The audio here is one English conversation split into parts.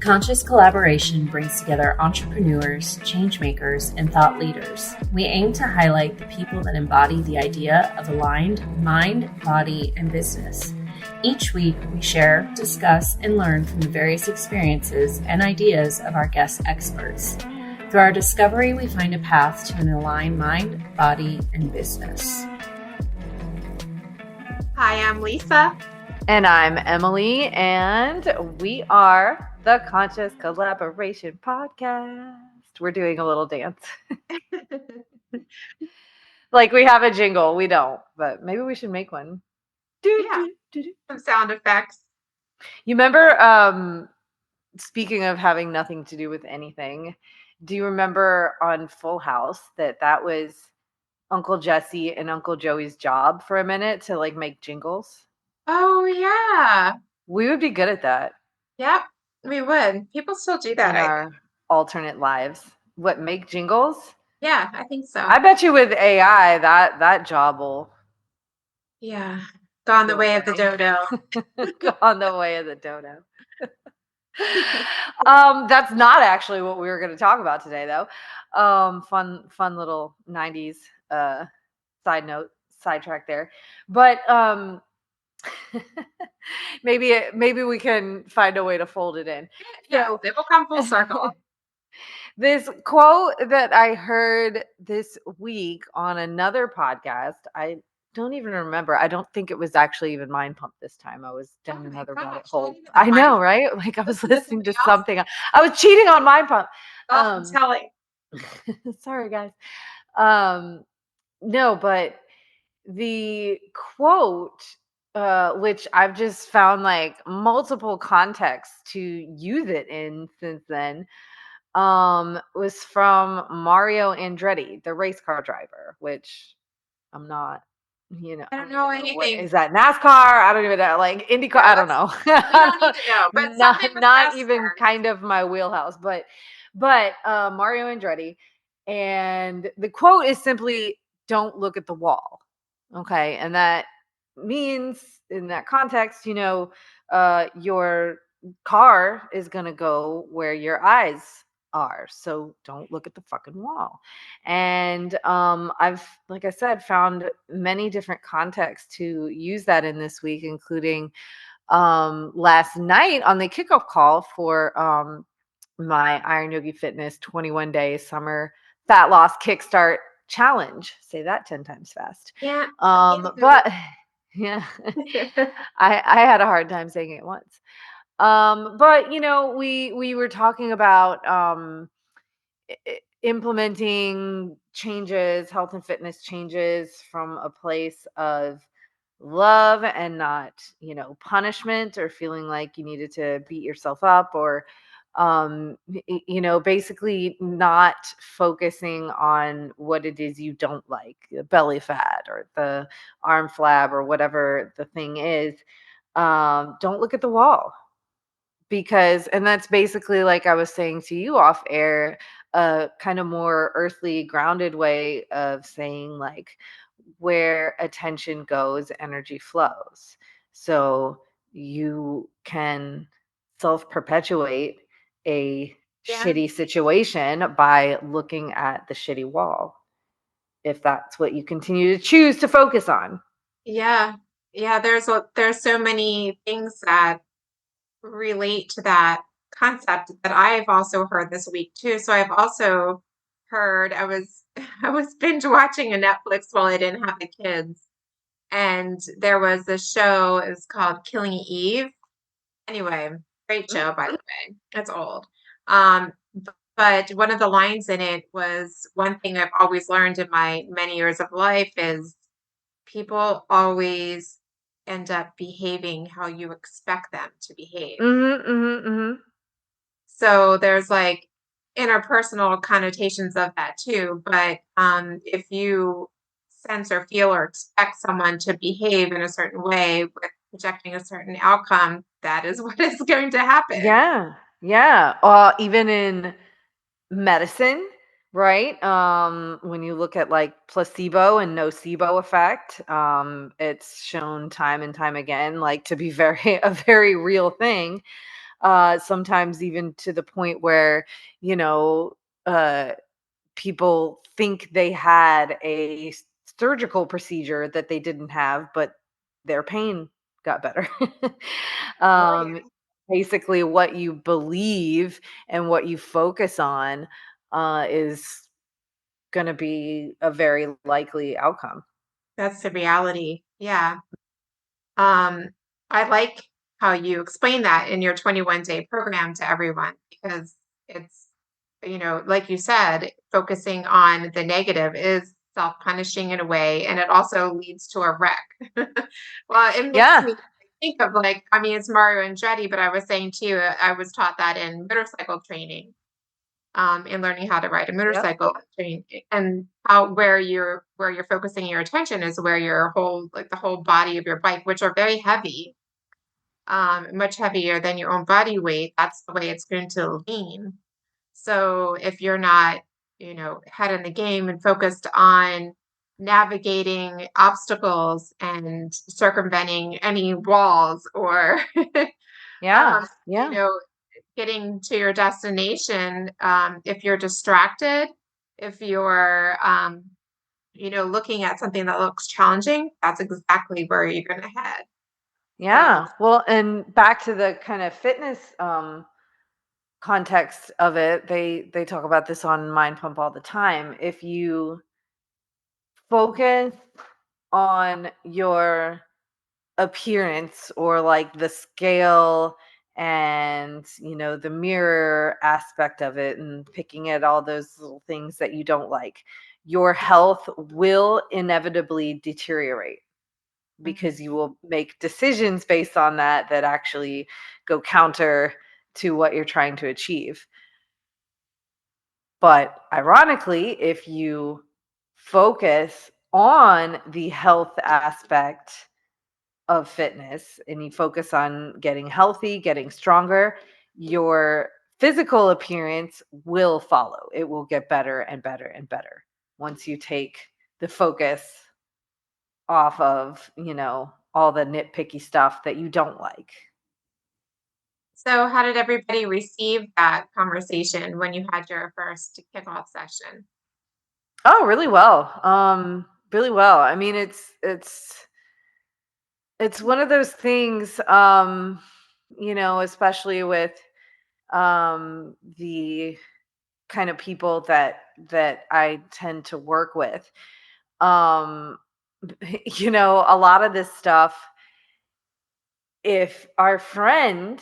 Conscious Collaboration brings together entrepreneurs, change makers, and thought leaders. We aim to highlight the people that embody the idea of aligned mind, body, and business. Each week, we share, discuss, and learn from the various experiences and ideas of our guest experts. Through our discovery, we find a path to an aligned mind, body, and business. Hi, I'm Lisa. And I'm Emily, and we are the Conscious Collaboration Podcast. We're doing a little dance. Like we have a jingle. We don't, but maybe we should make one. Some sound effects. You remember, speaking of having nothing to do with anything, do you remember on Full House that was Uncle Jesse and Uncle Joey's job for a minute to like make jingles? Oh, yeah. We would be good at that. Yep, we would. People still do that. In our alternate lives. What, make jingles? Yeah, I think so. I bet you with AI, that job will... Yeah, gone the way of the dodo. Gone the way of the dodo. That's not actually what we were going to talk about today, though. Fun little 90s sidetrack there. But maybe we can find a way to fold it in. Yeah, So, it will come full circle. This quote that I heard this week on another podcast, I don't even remember. I don't think it was actually even Mind Pump this time. I was down another rabbit hole. I know, right? Like I was listening to something. I was cheating on Mind Pump. I'm telling. Sorry, guys. No, but the quote, which I've just found like multiple contexts to use it in since then, was from Mario Andretti, the race car driver, which I'm not, I don't know anything. What, is that NASCAR? I don't even know. Like IndyCar, I don't know. You don't need to know, but not even kind of my wheelhouse, but Mario Andretti. And the quote is simply, "Don't look at the wall." Okay. And that means in that context, your car is going to go where your eyes are. So don't look at the fucking wall. And I've, like I said, found many different contexts to use that in this week, including last night on the kickoff call for my Iron Yogi Fitness 21-day summer fat loss kickstart challenge. Say that 10 times fast. Yeah. But yeah, I had a hard time saying it once. But we were talking about implementing changes, health and fitness changes from a place of love and not, punishment or feeling like you needed to beat yourself up or basically not focusing on what it is you don't like, the belly fat or the arm flab or whatever the thing is. Don't look at the wall. And that's basically, like I was saying to you off air, a kind of more earthly grounded way of saying, like, where attention goes, energy flows. So you can self-perpetuate a shitty situation by looking at the shitty wall, if that's what you continue to choose to focus on. Yeah. There's so many things that relate to that concept that I've also heard this week too. So I've also heard, I was binge watching a Netflix while I didn't have the kids, and there was a show. It was called Killing Eve. Anyway, great show, by the way. It's old. But one of the lines in it was, one thing I've always learned in my many years of life is people always end up behaving how you expect them to behave. So there's like interpersonal connotations of that too. But if you sense or feel or expect someone to behave in a certain way with projecting a certain outcome, that is what is going to happen. Yeah. Even in medicine, right? When you look at like placebo and nocebo effect, it's shown time and time again, like to be a very real thing. sometimes even to the point where, you know, uh, people think they had a surgical procedure that they didn't have, but their pain got better. Oh, um, yeah. Basically, what you believe and what you focus on is going to be a very likely outcome. That's the reality. Yeah. Um, I like how you explain that in your 21-day program to everyone because it's, like you said, focusing on the negative is self-punishing in a way, and it also leads to a wreck. Well, it makes Yeah. me think of like, I mean, it's Mario Andretti, but I was saying too, I was taught that in motorcycle training, in learning how to ride a Yep. motorcycle and how where you're focusing your attention is where your whole like the whole body of your bike, which are very heavy, much heavier than your own body weight, that's the way it's going to lean. So if you're not, head in the game and focused on navigating obstacles and circumventing any walls or Yeah. um, you Yeah. know getting to your destination, if you're distracted, if you're, looking at something that looks challenging, that's exactly where you're going to head. So, Yeah. Well, and back to the kind of fitness context of it, they talk about this on Mind Pump all the time. If you focus on your appearance or like the scale and the mirror aspect of it and picking at all those little things that you don't like, your health will inevitably deteriorate mhm. because you will make decisions based on that actually go counter to what you're trying to achieve. But ironically, if you focus on the health aspect of fitness and you focus on getting healthy, getting stronger, your physical appearance will follow. It will get better and better and better once you take the focus off of, all the nitpicky stuff that you don't like. So how did everybody receive that conversation when you had your first kickoff session? Oh, really well. Really well. I mean, it's one of those things, especially with the kind of people that I tend to work with. Um, a lot of this stuff, if our friend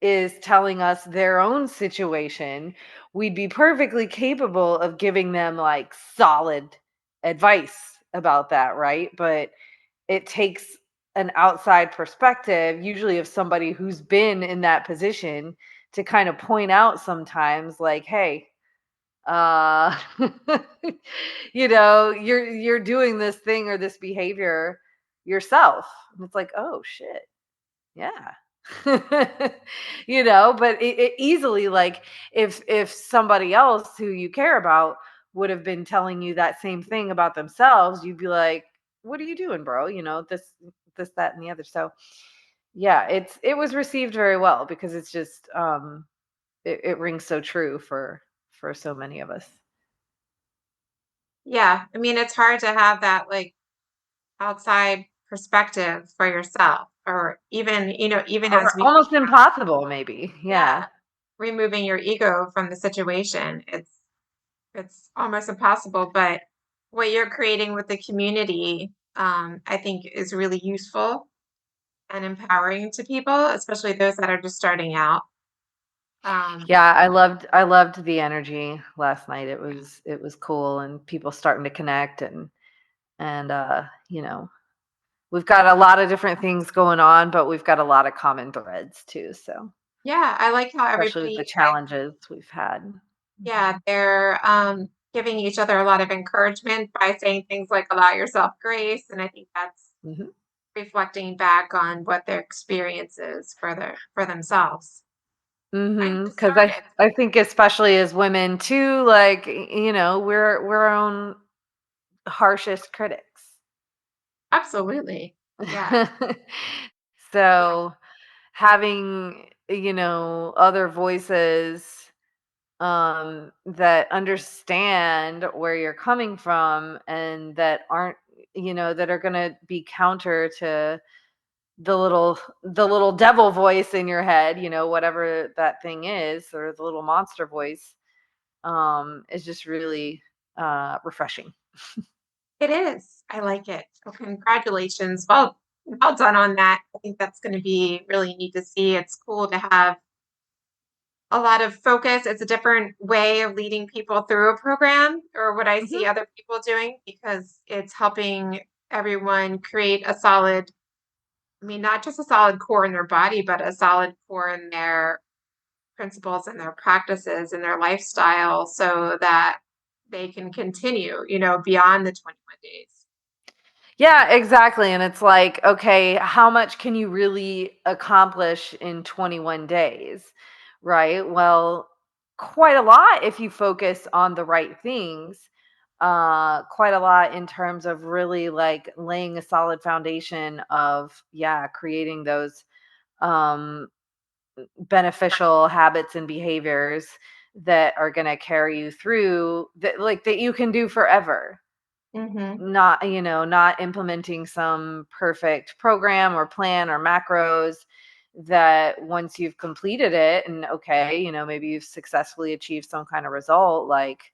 is telling us their own situation, we'd be perfectly capable of giving them like solid advice about that, right? But it takes an outside perspective, usually of somebody who's been in that position, to kind of point out sometimes like, hey, uh you're doing this thing or this behavior yourself. And it's like, oh shit. Yeah. But it easily, like, if somebody else who you care about would have been telling you that same thing about themselves, you'd be like, what are you doing, bro? This, that, and the other. So yeah, it was received very well because it's just it rings so true for so many of us. Yeah, I mean, it's hard to have that like outside perspective for yourself, or even as Or we almost impossible, maybe. yeah, Yeah. removing your ego from the situation. It's almost impossible, but what you're creating with the community, I think is really useful and empowering to people, especially those that are just starting out. Um, Yeah, I loved the energy last night. It was cool and people starting to connect and we've got a lot of different things going on, but we've got a lot of common threads too, so yeah, I like how especially with everybody the like, challenges we've had. yeah, they're giving each other a lot of encouragement by saying things like allow yourself grace. And I think that's Mhm. reflecting back on what their experience is for themselves. I Mhm. just Cuz I started. I think especially as women too, like, we're our own harshest critics. Absolutely. Yeah. Yeah. So having, other voices that understand where you're coming from and that aren't, that are going to be counter to the little devil voice in your head, whatever that thing is, or the little monster voice, is just really refreshing. It is. I like it. So congratulations. Well done on that. I think that's going to be really neat to see. It's cool to have a lot of focus. It's a different way of leading people through a program, or what I see Mhm. other people doing, because it's helping everyone create a solid, I mean, not just a solid core in their body, but a solid core in their principles and their practices and their lifestyle, so that they can continue, beyond the 21 days. Yeah, exactly. And it's like, okay, how much can you really accomplish in 21 days? Right? Well, quite a lot if you focus on the right things. Quite a lot in terms of really like laying a solid foundation of, yeah, creating those um beneficial habits and behaviors that are going to carry you through, that you can do forever. Mm-hmm. Not implementing some perfect program or plan or macros that once you've completed it and okay, maybe you've successfully achieved some kind of result, like,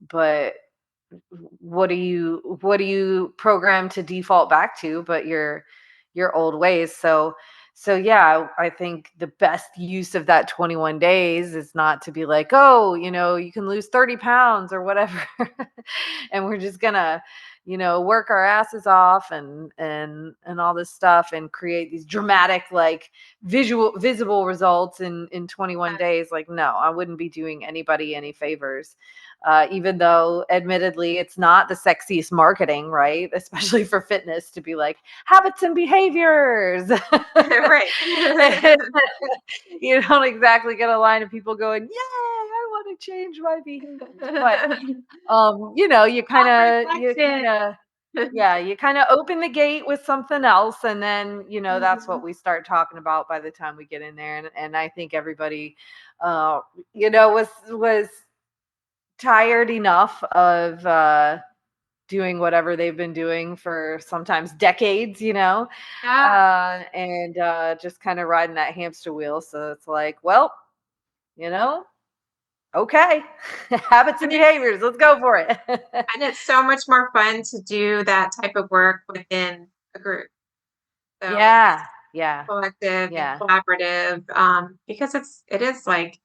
but what do you program to default back to but your old ways? So yeah, I think the best use of that 21 days is not to be like, oh, you can lose 30 pounds or whatever. And we're just gonna, work our asses off and all this stuff and create these dramatic, like, visible results in 21 days. Like, no, I wouldn't be doing anybody any favors. Even though admittedly it's not the sexiest marketing, right? Especially for fitness, to be like habits and behaviors. Right. You don't exactly get a line of people going, yay, I want to change my behaviors. But you kind of Self-reflection. yeah, you kind of open the gate with something else, and then that's what Mhm. we start talking about by the time we get in there. And I think everybody was tired enough of doing whatever they've been doing for sometimes decades, Yeah. and just kind of riding that hamster wheel. So it's like, well, you know, okay, habits and And it's behaviors, let's go for it. and it's so much more fun to do that type of work within a group. So it's Yeah, yeah, collective and yeah. collaborative, because it is like,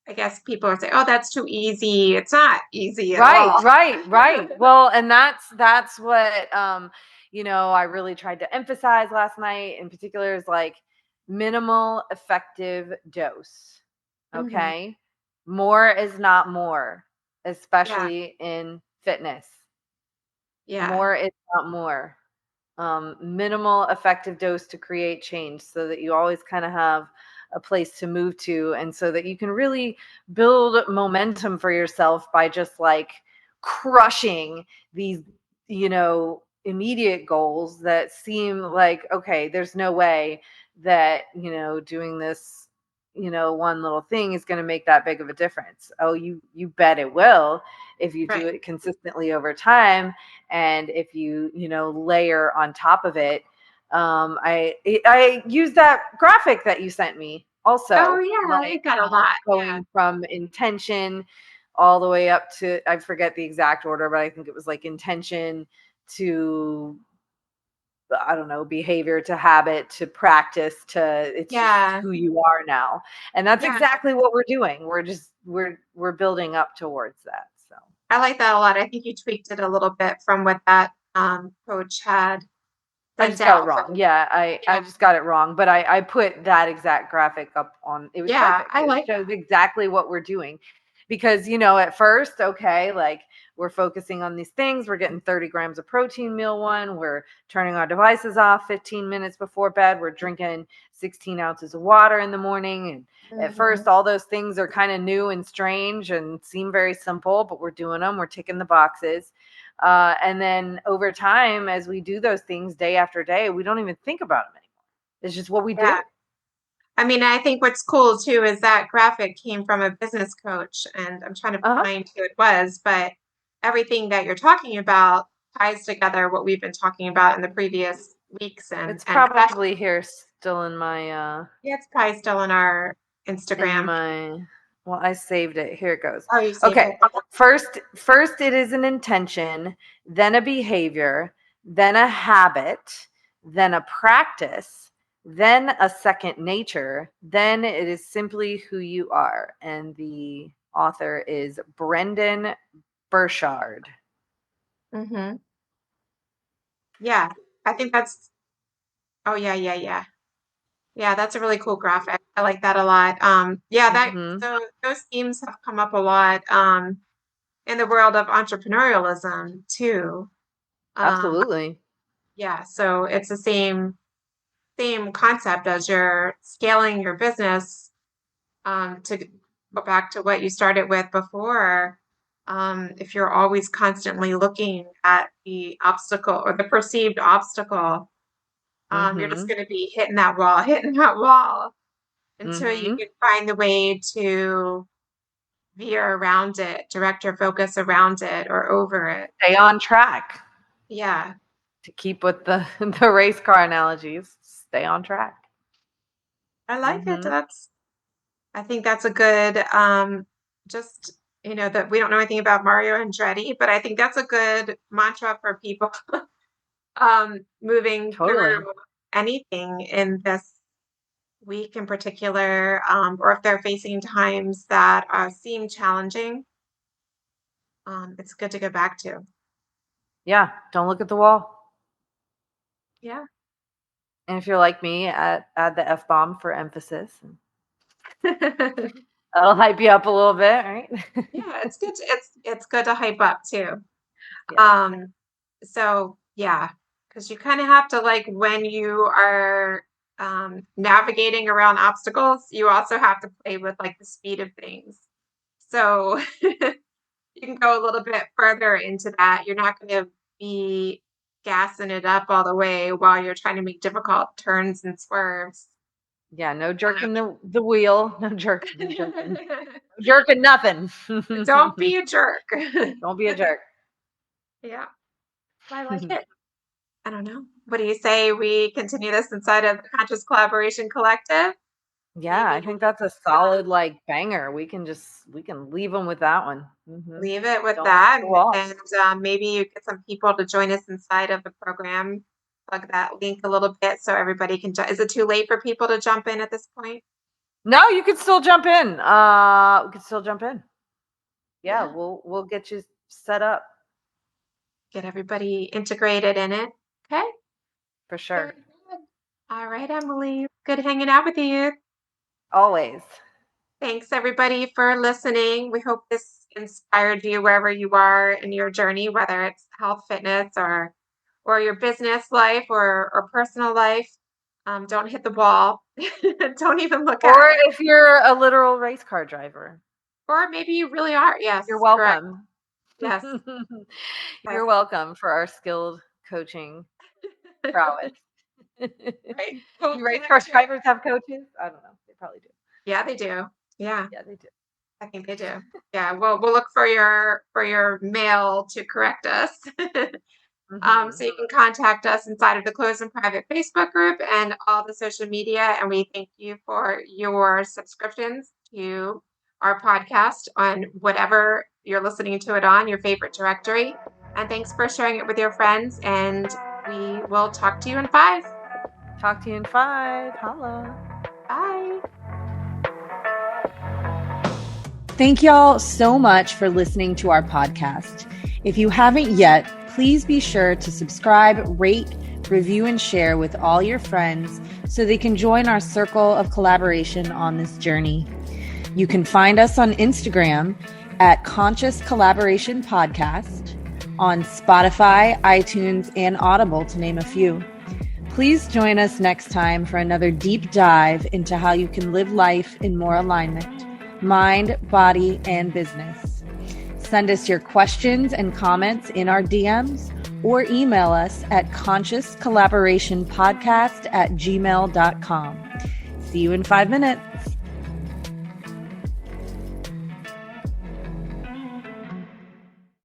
I guess people would say, "Oh, that's too easy." It's not easy at Right, all. right, right. Well, and that's what I really tried to emphasize last night in particular, is like minimal effective dose. Mhm. Okay? More is not more, Yeah. especially in fitness. Yeah. More is not more. Minimal effective dose to create change, so that you always kind of have a place to move to, and so that you can really build momentum for yourself by just like crushing these immediate goals that seem like, okay, there's no way that doing this one little thing is going to make that big of a difference. Oh, you bet it will, if you do Right. it consistently over time. And if you layer on top of it, I use that graphic that you sent me Oh, also, yeah, I like, like that a lot. Yeah. going from intention all the way up to, I forget the exact order, but I think it was like intention to, I don't know, behavior to habit to practice to, it's just Yeah. who you are now. And that's Yeah. exactly what we're doing. We're building up towards that. So I like that a lot. I think you tweaked it a little bit from what that, coach had I sent just got it out, wrong. but Yeah, I yeah. just got it wrong, but I put that exact graphic up on, it was Yeah, perfect. I It like shows that. exactly what we're doing. Because, at first, okay, like, we're focusing on these things, we're getting 30 grams of protein meal one, we're turning our devices off 15 minutes before bed, we're drinking 16 ounces of water in the morning. And at Mhm. first, all those things are kind of new and strange and seem very simple, but we're doing them, we're ticking the boxes. And then over time, as we do those things day after day, we don't even think about them anymore. It's just what we Yeah. do. I mean, I think what's cool too is that graphic came from a business coach, and I'm trying to Uh-huh. find who it was, but everything that you're talking about ties together what we've been talking about in the previous weeks, It's and that's, probably here still in my yeah, it's probably still in our Instagram. well, I saved it. Here it goes. Oh, you saved Okay. it. First it is an intention, then a behavior, then a habit, then a practice, then a second nature, then it is simply who you are. And the author is Brendan Burchard. Mm-hmm. Yeah, I think that's. Oh yeah, yeah, yeah. Yeah, that's a really cool graphic. I like that a lot. Yeah, Mm-hmm. so those themes have come up a lot in the world of entrepreneurialism too. Um, Absolutely. yeah, so it's the same concept as you're scaling your business. To go back to what you started with before, if you're always constantly looking at the obstacle or the perceived obstacle, you're just Mm-hmm. going to be hitting that wall until you Mm-hmm. can find the way to veer around it, direct your focus around it or over it. Stay on track. Yeah, To keep with the race car analogies, stay on track. I like it. Mm-hmm. I think that's a good, just, that we don't know anything about Mario Andretti, but I think that's a good mantra for people moving Totally. through anything in this week in particular, or if they're facing times that seem challenging. It's good to go back to. Yeah, don't look at the wall. Yeah. And if you're like me, add the F-bomb for emphasis. That'll hype you up a little bit, right? Yeah, it's good. It's good to hype up too. Yes. So yeah, because you kind of have to, like, when you are navigating around obstacles, you also have to play with like the speed of things. So you can go a little bit further into that. You're not going to be gassing it up all the way while you're trying to make difficult turns and swerves. Yeah, no jerking the wheel. No jerking. No jerking nothing. Don't be a jerk. Don't be a jerk. Yeah, I like it. I don't know. What do you say we continue this inside of the Conscious Collaboration Collective? Yeah, I Maybe think that's a solid banger. We can leave them with that one. Mm-hmm. leave it with Don't look at that, the wall. and maybe you get some people to join us inside of the program. Plug that link a little bit so everybody can. Is it too late for people to jump in at this point? No, you can still jump in. We can still jump in. Yeah, Yeah. we'll get you set up Get everybody integrated in it. Okay. for Very sure. good. All right, Emily. Good hanging out with you. Always. Thanks everybody for listening. We hope this inspired you wherever you are in your journey, whether it's health, fitness, or your business life or personal life. Don't hit the wall. Don't even look Or at it. if you're a literal race car driver, Or maybe you really are. Yes, you're correct. welcome. Yes, You're yes. welcome for our skilled coaching prowess. Right. Do race car drivers have coaches? I don't know. They probably do. Yeah, they do. Yeah, Yeah, they do. I think they do. Yeah. Well, we'll look for your mail to correct us. Mm-hmm. So you can contact us inside of the closed and private Facebook group and all the social media. And we thank you for your subscriptions to our podcast on whatever you're listening to it on, your favorite directory. And thanks for sharing it with your friends. And we will talk to you in 5. Talk to you in 5. Holla. Bye. Thank y'all so much for listening to our podcast. If you haven't yet, please be sure to subscribe, rate, review, and share with all your friends so they can join our circle of collaboration on this journey. You can find us on Instagram at Conscious Collaboration Podcast, on Spotify, iTunes, and Audible, to name a few. Please join us next time for another deep dive into how you can live life in more alignment, mind, body, and business. Send us your questions and comments in our DMs or email us at consciouscollaborationpodcast@gmail.com. See you in 5 minutes.